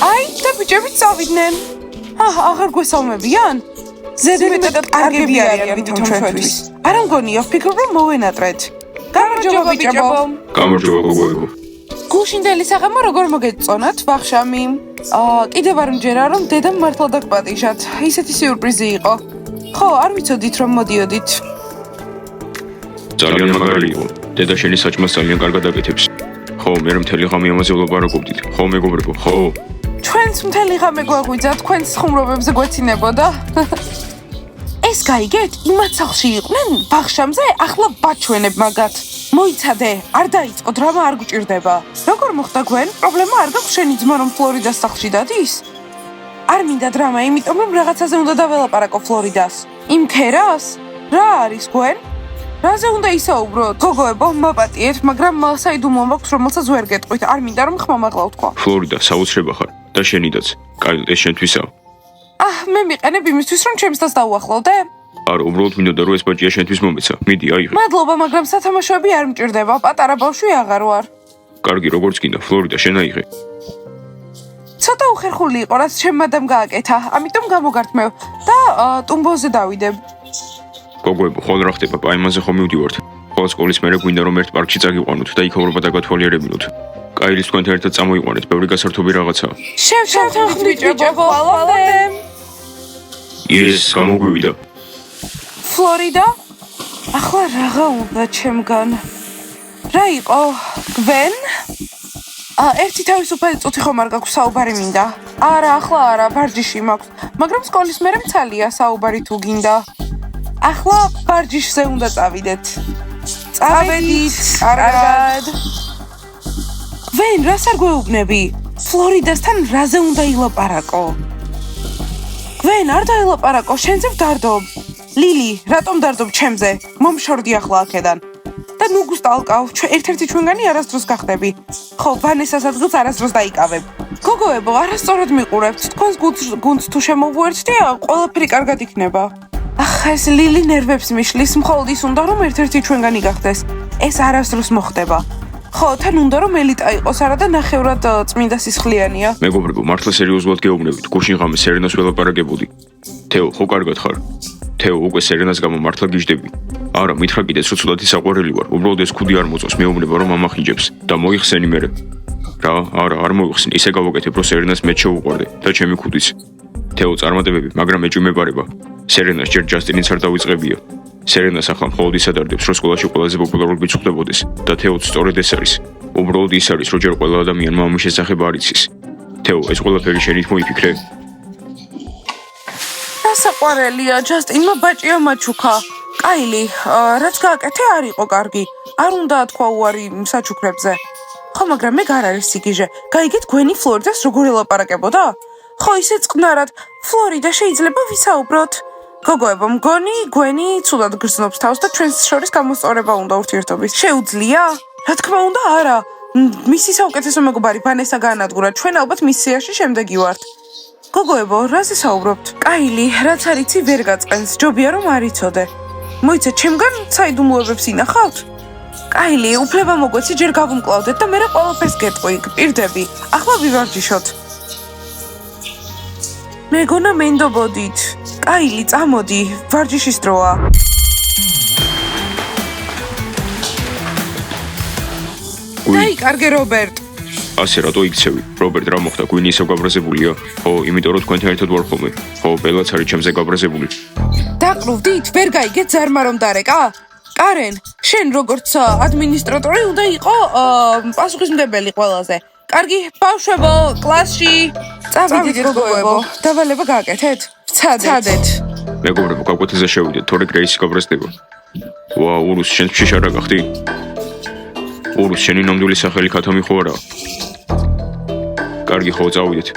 აი და ბიჭები წავიდნენ. აღარ გვესალმებიან? ზედმეტად კარგები არიან ვითომ ჩვენთვის. არ მგონია ვფიქრობ რომ მოვენატრეთ. გამარჯობა ბიჭებო. გამარჯობა გოგოებო. გუშინდელი საღამო როგორ მოგეწონათ ვახშამი? კიდევ არ მჯერა რომ დედამ მართლა დაგპატიჟათ. ისეთი სიურპრიზი იყო. ხო, არ ვიცოდით რომ მოდიოდით. ძალიან მაგარი იყო. დედა შენი საჭმელს ძალიან კარგად აკეთებს. ხო, მე მთელი ღამე ამაზე ვლაპარაკობდით. ხო, მეგობრებო, ხო. ჩვენც მთელი ღამე გვაგვიძა თქვენს ხუმრობებზე გვეცინებოდა. ეს გაიგეთ, იმათ სახლში იყვნენ ვახშამზე, ახლა ბაჩვენებ მაგათ. მოიცადე, არ დაიწყო დრამა არ გჭირდება. როგორ მოხდა გვენ? პრობლემა არ გაქვს შენი ძმა რომ ფლორიდას სახლში დადის? არ მინდა დრამა, იმიტომ რომ რაღაცაზე უნდა დაველაპარაკო ფლორიდას. იმ ქერას? რა არის გვენ? რაზე უნდა ისაუბროთ? გოგოებო, მაპატიეთ, მაგრამ საიდუმლო მაქვს, რომელსაც ვერ გეტყვით. არ მინდა რომ ხმამაღლა ვთქვა. ფლორიდა, საოცრება ხარ და შენიდაც. კაილ, ეს შენთვისაა. მე მიყენებ იმისთვის, რომ ჩემსთან დავუახლოვდე? არა, უბრალოდ მინდოდა რომ ეს ბაჭია შენთვის მომეცა. მიდი, აიღე. მადლობა, მაგრამ სათამაშოები არ მჭირდება. პატარა ბავშვი აღარ ვარ. კარგი, როგორც გინდა, ფლორიდა, შენ აიღე. ცოტა უხერხული იყო, რაც ჩემ მადამ გააკეთა. ამიტომ გამოგართმევ და ტუმბოზე დავიდებ. გოგოებო, ხოლ რა ხდება? პაიმანზე ხომ მივდივართ. ხოლ სკოლის მერე გვინდა რომ ერთ პარკში წაგიყვანოთ და იქაურობა დაგათვალიერებინოთ. კაილის თქვენთან ერთად წამოიყვანეთ, ბევრი გასართობი რაღაცაა. შევთანხმდით ბიჭებო, ხვალოდემ. ეს გამოგვივიდა. ფლორიდა? ახლა რაღა უნდა ჩემგან? რა იყო? გვენ? ერთი თავისუფალი წუთი ხომ არ გაქვს საუბარი მინდა? არა, ახლა არა, ბარჯიში მაქვს, მაგრამ სკოლის მერე მცალია საუბარი თუ გინდა. ახლა ბარჯიშზე უნდა წავიდეთ. წავედით, კარგად. გვენ, რას არ გვეუბნები? ფლორიდასთან რაზე უნდა ილაპარაკო? გვენ, არ დაილაპარაკო, შენზე ვდარდობ. ლილი, რატომ დარდობ ჩემზე? მომშორდი ახლა აქედან. და ნუ გუსტალკავ, ერთ-ერთი ჩვენგანი არასდროს გახდები. ხო, ვანესას ადგილს არასდროს დაიკავებ. გოგოებო, არასწორად მიყურებთ. თქვენს გუნდს თუ შემოვუერთდი, ყველაფერი კარგად იქნება. ეს ლილი ნერვებს მიშლის, მხოლოდ ის უნდა რომ ერთ-ერთი ჩვენგანი გახდეს. ეს არასდროს მოხდება. ხო, თან უნდა რომ ელიტა იყოს, არა და ნახევრად წმინდა სისხლიანია. მეგობრებო, მართლა სერიოზულად გეუბნებით, გუშინ ღამე სერენას ველაპარაკებოდი. თეო, ხო კარგად ხარ? თეო, უკვე სერენას გამო მართლა გიждები. არა, მითხრა კიდეც რომ ცუდათი საყვარელი ვარ. უბრალოდ ეს ქუდი არ მოწოს, მეუბნება რომ ამახინჯებს და მოიხსენი მერე. რა, არა, არ მოიხსნი, ისე გავაკეთებ, რომ სერენას მეც შეუყვარდე და ჩემი ქუდიც. თეო, წარმატებები, მაგრამ ეჭვმებარება. სერენას ჯერ ჯასტინიც არ დავიწყებია. სერენას ახლა მხოლოდ ის ადარდებს, რომ სკოლაში ყველაზე პოპულარული ბიჭი ხდებოდეს და თეოც სწორედ ეს არის. უბრალოდ ის არის, რომ ჯერ ყველა ადამიანმა ამის შესახებ არ იცის. თეო, ეს ყველაფერი შენით მოიფიქრე? საყვარელია, ჯასტინმა ბაჭია მაჩუქა. კაილი, რაც გააკეთე არ იყო კარგი. არ უნდა თქვა უარი საჩუქრებზე. ხო, მაგრამ მე გარ არის სიგიჟე. გაიგეთ გვენი ფლორიდას როგორ ელაპარაკებოდა? ხო, ისე წყნარად. ფლორიდა შეიძლება ვისაუბროთ. გოგოებო, მგონი გვენი ცუდად გრძნობს თავს და ჩვენს შორის გამოსწორება უნდა ურთიერთობის. შეუძლია? რა თქმა უნდა, არა. მისი საუკეთესო მეგობარი ვანესა გაანადგურა. ჩვენ ალბათ მის სიაში შემდეგი ვართ. გოგოებო, რაზე საუბრობთ? კაილი, რაც არ იცი ვერ გაწყენს, ჯობია რომ არ იცოდე. მოიცა, ჩემგან საიდუმლოებებს ინახავთ? კაილი, უფლება მოგვეცი, ჯერ გავუმკლავდეთ და მერე ყველაფერს გეტყვი, გპირდები. ახლა ვივარჯიშოთ. მეგონა მენდობოდით. კაილი, წამოდი, ვარჯიშის დროა. დაიკარგე, რობერტ. ასე რატო იქცევი? რობერტ, რა მოხდა? გვინი ისევ გაბრაზებულია? ხო, იმიტომ რომ თქვენთან ერთად ვარ ხოლმე. ხო, ბელაც არის ჩემზე გაბრაზებული. დაყრუვდით, ვერ გაიგეთ ზარმა რომ დარეკა? კარენ, შენ როგორც ადმინისტრატორი უნდა იყო პასუხისმგებელი ყველაზე. კარგი, ბავშვებო, კლასში. წავიდეთ, გოგოებო. დავალება გააკეთეთ? ვცადეთ. მეგობრებო, გაკვეთილზე შევიდეთ, თორე გრეისი გაბრაზდება. ვა, ურუს, შენ ფშიშ არა გახდი? ურუს, შენი ნამდვილი სახელი ქათამი ხო არა? კარგი, ხო, წავიდეთ.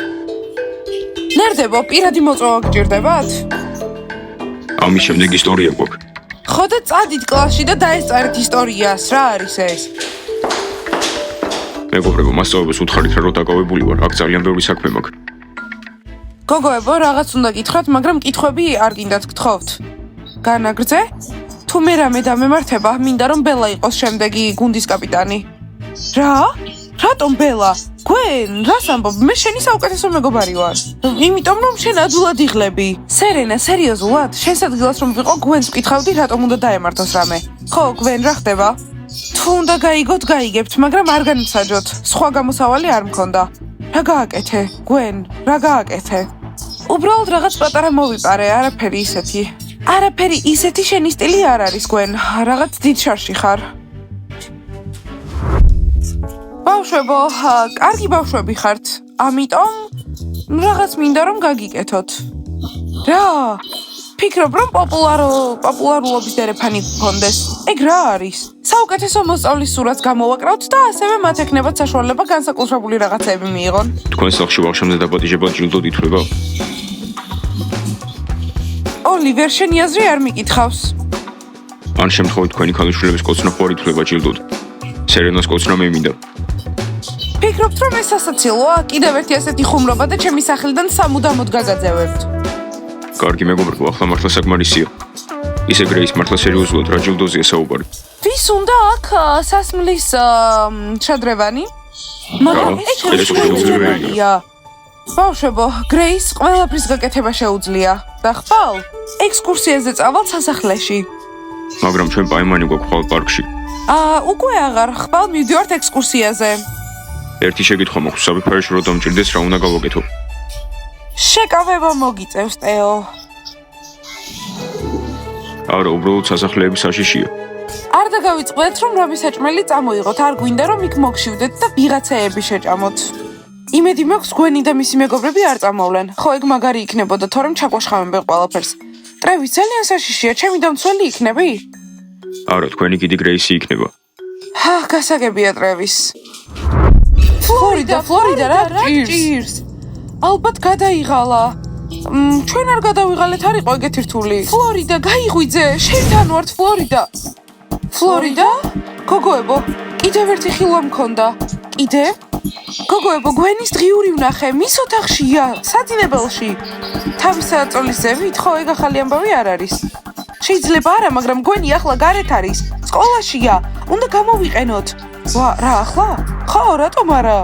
ნერდებო, პირადი მოწვევა გჭირდებათ? ამის შემდეგ ისტორია გვაქვს. ხო და წადით კლასში და დაესწარეთ ისტორიას, რა არის ეს? მეგობრებო, მასწავლებლებს უთხარით რომ დაკავებული ვარ, აქ ძალიან ბევრი საქმე მაქვს. გოგოებო, რაღაც უნდა გითხრათ, მაგრამ კითხვები არ გინდათ გთხოვთ. განაგრძე? თუ მე რამე დამემართება, მინდა რომ ბელა იყოს შემდეგი გუნდის კაპიტანი. რა? რატომ ბელა? გვენ, რას ამბობ? მე შენი საუკეთესო მეგობარი ვარ. იმიტომ რომ შენ ადვილად იღლები. სერენა, სერიოზულად? შენს ადგილას რომ ვიყო, გვენს ვკითხავდი, რატომ უნდა დაემართოს რამე. ხო, გვენ, რა ხდება? თუ უნდა გაიგოთ, გაიგებთ, მაგრამ არ განვსაჯოთ. სხვა გამოსავალი არ მქონდა. რა გააკეთე? გვენ, რა გააკეთე? უბრალოდ რაღაც პატარა მოვიპარე, არაფერი ისეთი. არაფერი ისეთი შენი სტილი არ არის, გვენ. რაღაც დიდ შარში ხარ. ბავშვებო, კარგი ბავშვები ხართ. ამიტომ რაღაც მინდა რომ გაგიკეთოთ. რა? ფიქრობ რომ პოპულარულობის დერეფანი გქონდეს. ეგ რა არის? საუკეთესო მოსწავლის სურათს გამოვაკრავთ და ასევე მათ ექნებათ საშუალება განსაკუთრებული რაღაცები მიიღონ. თქვენ სახლში ვახშამდე დაპატიჟებად ჯილდოდ ითვლება? ოლივერ, შენი აზრი არ მიკითხავს. ან შემთხვევით თქვენი ქალიშვილების კოცნა ხო არ ითვლება ჯილდოდ? სერენას კოცნა მე მინდა. ფიქრობთ რომ ეს სასაცილოა? კიდევ ერთი ასეთი ხუმრობა და ჩემი სახლიდან სამუდამოდ გაგაძევებთ. კარგი მეგობრებო, ახლა მართლა საკმარისია. ისე გრეის მართლა სერიოზულად რა ჯილდოზია საუბარი. ვის უნდა აქ სასმლის შადრევანი? მაგრამ ეს შეუძლებელია. ბავშვებო, გრეის ყველაფრის გაკეთება შეუძლია. და ხვალ ექსკურსიაზე წავალ სასახლეში. მაგრამ ჩვენ პაიმანი გვაქვს ხვალ პარკში. უკვე აღარ, ხვალ მივდივართ ექსკურსიაზე. ერთი შეკითხვა მაქვს, საფრთხეში რო დამჭირდეს რა უნდა გავაკეთო? შეკავება მოგიწევს, ტეო. არა, უბრალოდ სასახლეების საშიშია. არ დაგავიწყდეთ რომ რამის საჭმელი წამოიღოთ, არ გვინდა რომ იქ მოგშივდეთ და ვიღაცეები შეჭამოთ. იმედი მაქვს გვენი და მისი მეგობრები არ წამოვლენ. ხო, ეგ მაგარი იქნებოდა, თორემ ჩაგვაშხავენ ყველაფერს. ტრევის ძალიან საშიშია, ჩემი დამცველი იქნები? არა, თქვენი კიდე გრეისი იქნება. გასაგებია ტრევის. ფლორიდა, რა ჭირს? ალბათ გადაიღალა. ჩვენ არ გადავიღალეთ, არ იყო ეგეთი რთული. ფლორიდა, გაიღვიძე, შენთან ვართ, ფლორიდა. ფლორიდა? გოგოებო, კიდევ ერთი ხილვა მქონდა. კიდევ? გოგოებო, გვენის დღიური ვნახე, მის ოთახშია, საძინებელში. თავის საწოლის ზევით, ხო, ეგ ახალი ამბავი არ არის. შეიძლება არა, მაგრამ გვენი ახლა გარეთ არის, სკოლაშია, უნდა გამოვიყენოთ. რა ახლა? ხო, რატომ არა?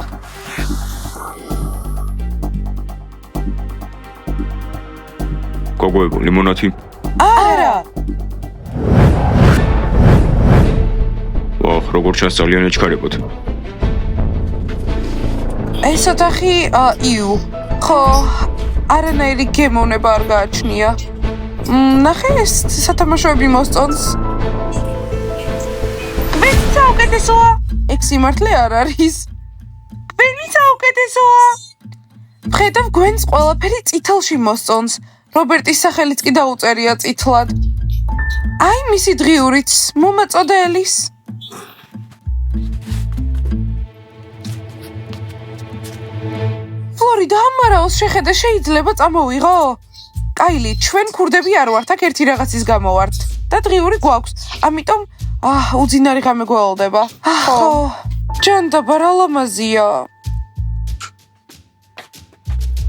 გოგოებო, ლიმონათი? არა. როგორ ჩანს ძალიან ეჩქარებოდ. ეს ოთახი, ხო, არანაირი გემოვნება არ გააჩნია. ნახე, ეს სათამაშოები მოსწონს. გვენი საუკეთესოა. ეგ სიმართლე არ არის. გვენი საუკეთესოა. ხედავ, გვენს ყველაფერი წითელში მოსწონს. რობერტის სახელიც კი დაუწერია წითლად. აი, მისი დღიურიც, მომაწოდე ელის. ფლორიდა, ამარაოს შეხედე, შეიძლება წამოვიღო? კაილი, ჩვენ ქურდები არ ვართ, აქ ერთი რაღაცის გამო ვართ. და დღიური გვაქვს, ამიტომ უძინარი ღამე გველდება. ხო, ჯანდაბა, რა ლამაზია.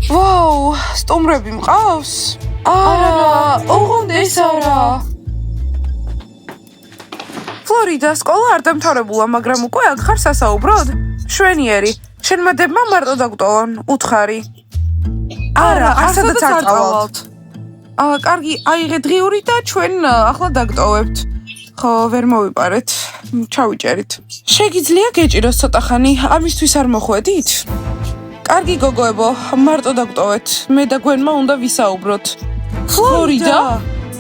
ვაუ, სტუმრები მყავს? არა, ოღონდ ეს არა. ფლორიდა, სკოლა არ დამთავრებულა, მაგრამ უკვე აქ ხარ სასაუბროდ? შვენიერი, შენმა დებმა მარტო დაგტოვონ, უთხარი. არა, არცადაც არ წავალთ. კარგი, აიღე დღიური და ჩვენ ახლა დაგტოვებთ. ხო, ვერ მოვიპარეთ. ჩავიჭერით. შეგიძლია გეჭიროს ცოტა ხანი, ამისთვის არ მოხვედით? კარგი გოგოებო, მარტო დაგტოვეთ. მე და გვენმა უნდა ვისაუბროთ. ფლორიდა,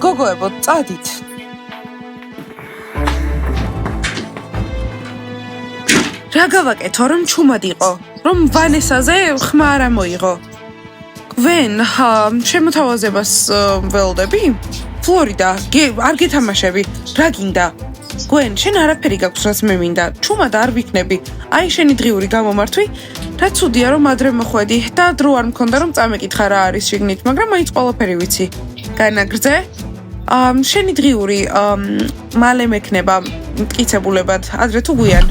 გოგოებო, წადით. რა გავაკეთო, რომ ჩუმად იყო? რომ ვანესაზე ხმა არ მოიღო? გვენ, შემოთავაზებას ველოდები? ფლორიდა, არ გეთამაშები, რა გინდა? გვენ, შენ არაფერი გაქვს, რაც მე მინდა. ჩუმად არ ვიქნები. აი შენი დღიური გამომართვი, რა ცუდია რომ ადრე მოხვედი და დრო არ მქონდა რომ წამეკითხა რა არის შიგნით, მაგრამ მაინც ყველაფერი ვიცი. განაგრძე? შენი დღიური მალე მექნება მტკიცებულებად, ადრე თუ გვიან.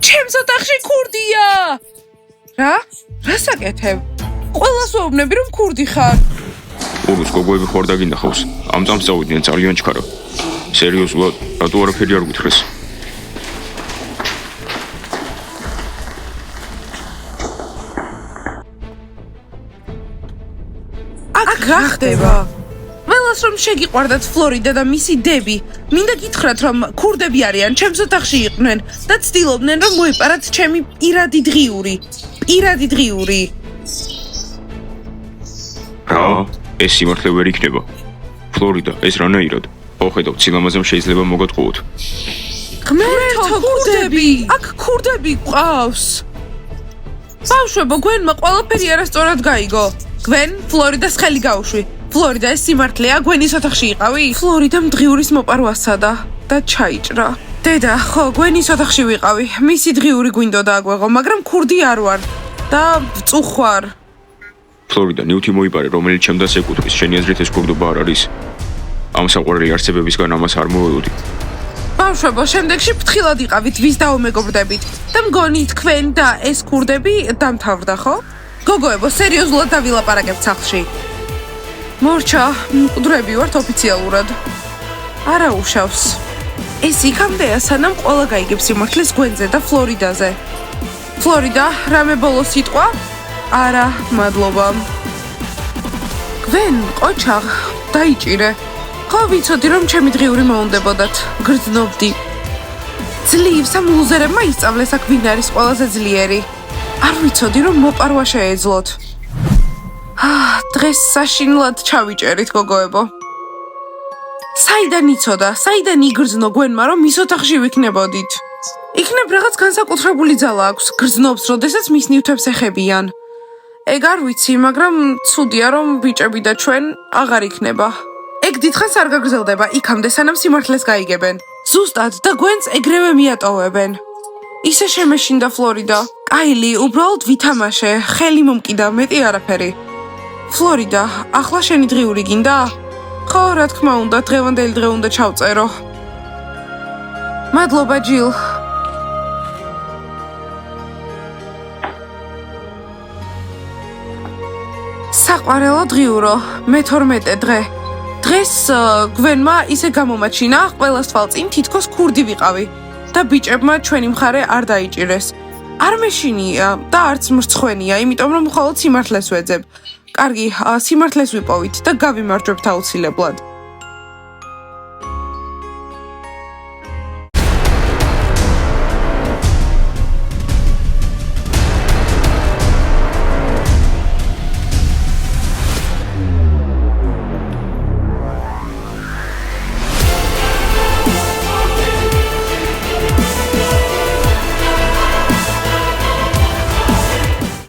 ჩემს ოთახში ქურდია! რა? რას აკეთებ? ყველას ვეუბნები რომ ქურდი ხარ. ურუს გოგოები ხوار დაგინახავს. ამ წამს წავიდნენ ძალიან ჩქარა. სერიოზულად, რატო არაფერი არ გითხრეს? აქ რა ხდება? ველას რომ შეგიყვარდათ ფლორიდა და მისი დები, მინდა გითხრათ რომ ქურდები არიან ჩემს ოთახში იყვნენ და ცდილობდნენ რომ მოიპარათ ჩემი პირადი დღიური. რა? ეს სიმართლე ვერ იქნება. ფლორიდა, ეს რანაირად? ოხედავ, ცილამაზემ შეიძლება მოგატყუოთ. ღმერთო, ქურდები! აქ ქურდები ყავს. ბავშვებო, გვენმა ყველაფერი არასწორად გაიგო. გვენ, ფლორიდას ხელი გაუშვი. ფლორიდა, ეს სიმართლეა, გვენის ოთახში იყავი? ფლორიდამ დღიურის მოპარვასადა და ჩაიჭრა. დედა, ხო, გვენის ოთახში ვიყავი. მისი დღიური გვინდოდა აგვეღო, მაგრამ ქურდი არ ვარ და ვწუხვარ. ფლორიდა, ნიუთი მოიპარე, რომელიც ჩემდაც ეკუთვნის. შენი აზრით ეს ქურდობა არ არის? ამ საყვარელი არსებებისგან ამას არ მოველოდი. ბავშვებო, შემდეგში ფრთხილად იყავით, ვის დაუმეგობრდებით და მგონი თქვენ და ეს ქურდები დამთავრდა, ხო? გოგოებო, სერიოზულად დავილაპარაკებთ სახლში. მორჩა, მკვდრები ვართ ოფიციალურად. არა უშავს. ეს იქამდეა, სანამ ყველა გაიგებს სიმართლეს გვენზე და ფლორიდაზე. ფლორიდა, რამე ბოლო სიტყვა? არა, მადლობა. გვენ, ყოჩაღ, დაიჭირე. ხო ვიცოდი რომ ჩემი დღიური მოუნდებოდათ. გრძნობდი. ძლივს ამ ლუზერებმა ისწავლეს აქ ვინ არის ყველაზე ძლიერი. არ ვიცოდი რომ მოპარვა შეეძლოთ. დღეს საშინლად ჩავიჭერით გოგოებო. საიდან იცოდა, საიდან იგრძნო გვენმა რომ მის ოთახში ვიქნებოდით? იქნებ რაღაც განსაკუთრებული ძალა აქვს, გრძნობს, როდესაც მის ნივთებს ეხებიან. ეგ არ ვიცი, მაგრამ ცუდია რომ ბიჭები და ჩვენ აღარ იქნება. ეგ დიდხანს არ გაგრძელდება იქამდე სანამ სიმართლეს გაიგებენ. ზუსტად და გვენს ეგრევე მიატოვებენ. ისე შემეშინდა ფლორიდა. კაილი, უბრალოდ ვითამაშე, ხელი მომკიდა, მეტი არაფერი. ფლორიდა, ახლა შენი დღიური გინდა? ხო, რა თქმა უნდა, დღევანდელი დღე უნდა ჩავწერო. მადლობა, ჯილ. საყვარელო დღიურო, მე-12 დღე. დღეს გვენმა ისე გამომაჩინა, ყველას თვალწინ თითქოს ქურდი ვიყავი და ბიჭებმა ჩვენი მხარე არ დაიჭირეს. არ მეშინია და არც მრცხვენია, იმიტომ რომ მხოლოდ სიმართლეს ვეძებ. კარგი, სიმართლეს ვიპოვით და გავიმარჯვებთ აუცილებლად.